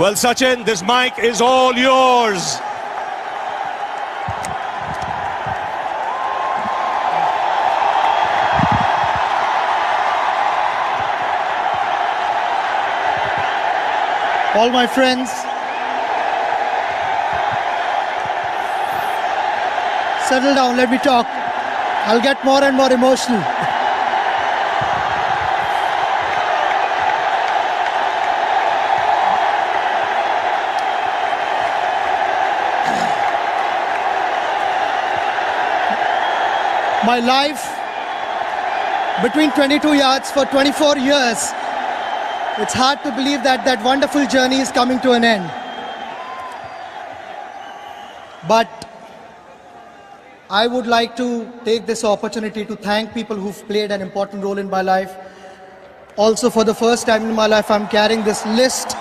Well, Sachin, this mic is all yours. All my friends, settle down, let me talk. I'll get more and more emotional. My life, between 22 yards for 24 years, it's hard to believe that that wonderful journey is coming to an end. But I would like to take this opportunity to thank people who've played an important role in my life. Also, for the first time in my life, I'm carrying this list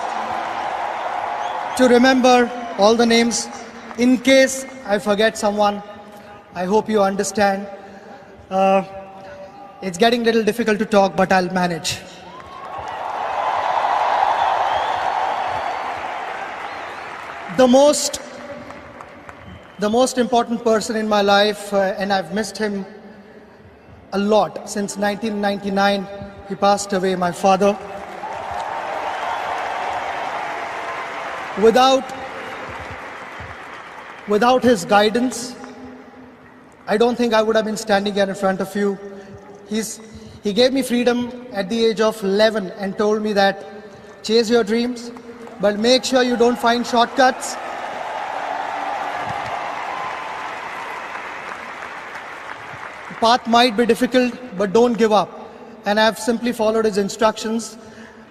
to remember all the names. In case I forget someone, I hope you understand. It's getting a little difficult to talk, but I'll manage. The most important person in my life, and I've missed him a lot. Since 1999, he passed away, my father. Without his guidance, I don't think I would have been standing here in front of you. He gave me freedom at the age of 11 and told me that chase your dreams, but make sure you don't find shortcuts. The path might be difficult, but don't give up. And I've simply followed his instructions.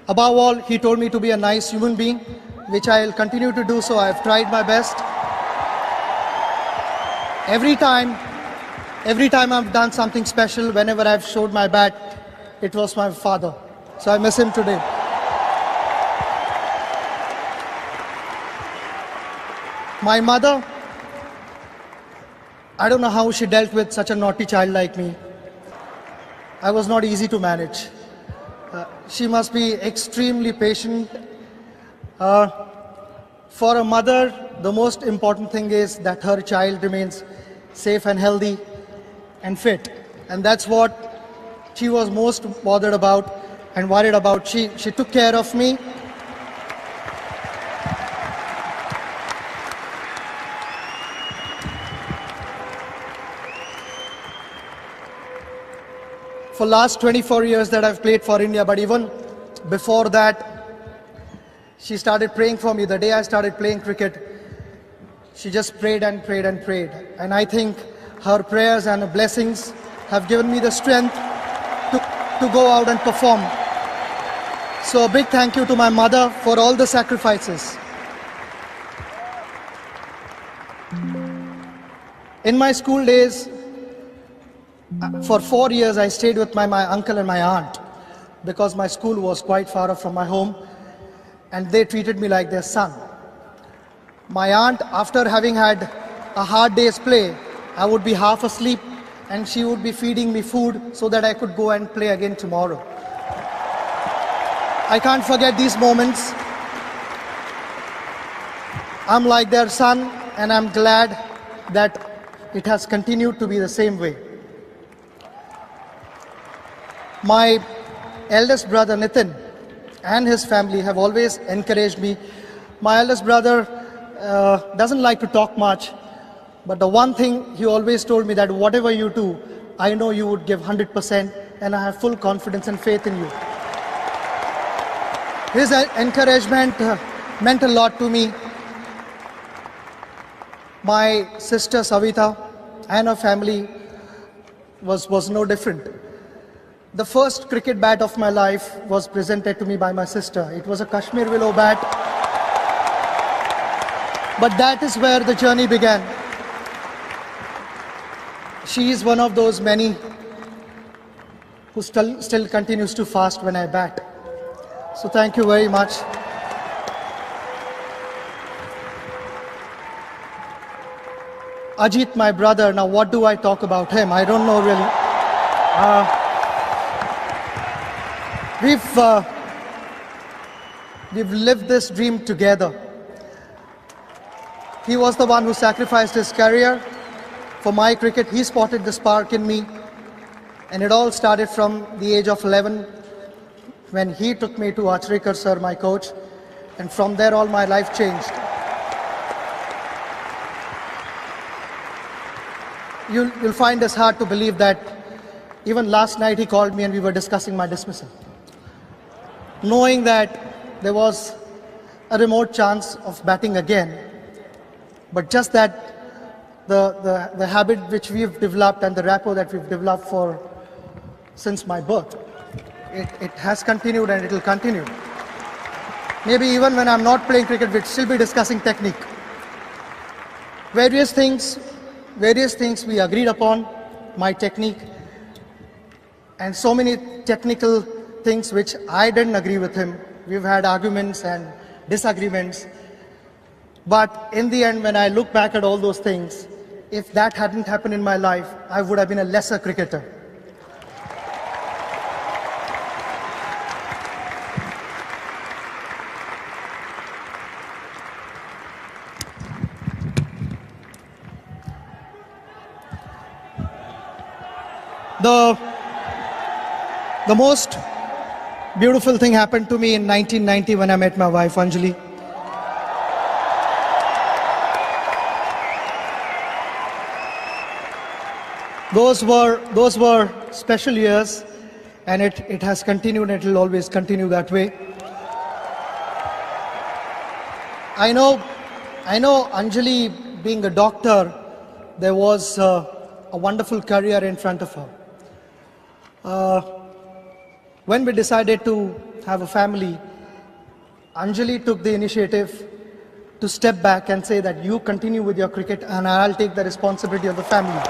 Above all, he told me to be a nice human being, which I'll continue to do so. I've tried my best. Every time I've done something special, whenever I've showed my bat, it was my father. So I miss him today. My mother, I don't know how she dealt with such a naughty child like me. I was not easy to manage. She must be extremely patient. For a mother, the most important thing is that her child remains safe and healthy and fit. And that's what she was most bothered about and worried about. She took care of me. For last 24 years that I've played for India, but even before that, she started praying for me. The day I started playing cricket, she just prayed and prayed and prayed. And I think her prayers and her blessings have given me the strength to go out and perform. So a big thank you to my mother for all the sacrifices. In my school days, for 4 years, I stayed with my uncle and my aunt because my school was quite far off from my home, and they treated me like their son. My aunt, after having had a hard day's play, I would be half asleep and she would be feeding me food so that I could go and play again tomorrow. I can't forget these moments. I'm like their son, and I'm glad that it has continued to be the same way. My eldest brother Nitin and his family have always encouraged me. My eldest brother doesn't like to talk much, but the one thing he always told me that whatever you do, I know you would give 100%, and I have full confidence and faith in you. His encouragement meant a lot to me. My sister Savita and her family was no different. The first cricket bat of my life was presented to me by my sister. It was a Kashmir willow bat. But that is where the journey began. She is one of those many who still continues to fast when I bat. So thank you very much. Ajit, my brother, now what do I talk about him? I don't know really. We've lived this dream together. He was the one who sacrificed his career for my cricket. He spotted the spark in me. And it all started from the age of 11 when he took me to Achrikar sir, my coach. And from there, all my life changed. You'll find this hard to believe that even last night he called me and we were discussing my dismissal. Knowing that there was a remote chance of batting again, but just that the habit which we've developed and the rapport that we've developed since my birth, it has continued and it will continue. Maybe even when I'm not playing cricket, we'll still be discussing technique. Various things we agreed upon, my technique, and so many technical things which I didn't agree with him. We've had arguments and disagreements. But in the end, when I look back at all those things, if that hadn't happened in my life, I would have been a lesser cricketer. The most beautiful thing happened to me in 1990 when I met my wife, Anjali. Those were special years, and it has continued and it will always continue that way. I know Anjali, being a doctor, there was a wonderful career in front of her. When we decided to have a family, Anjali took the initiative to step back and say that you continue with your cricket and I'll take the responsibility of the family.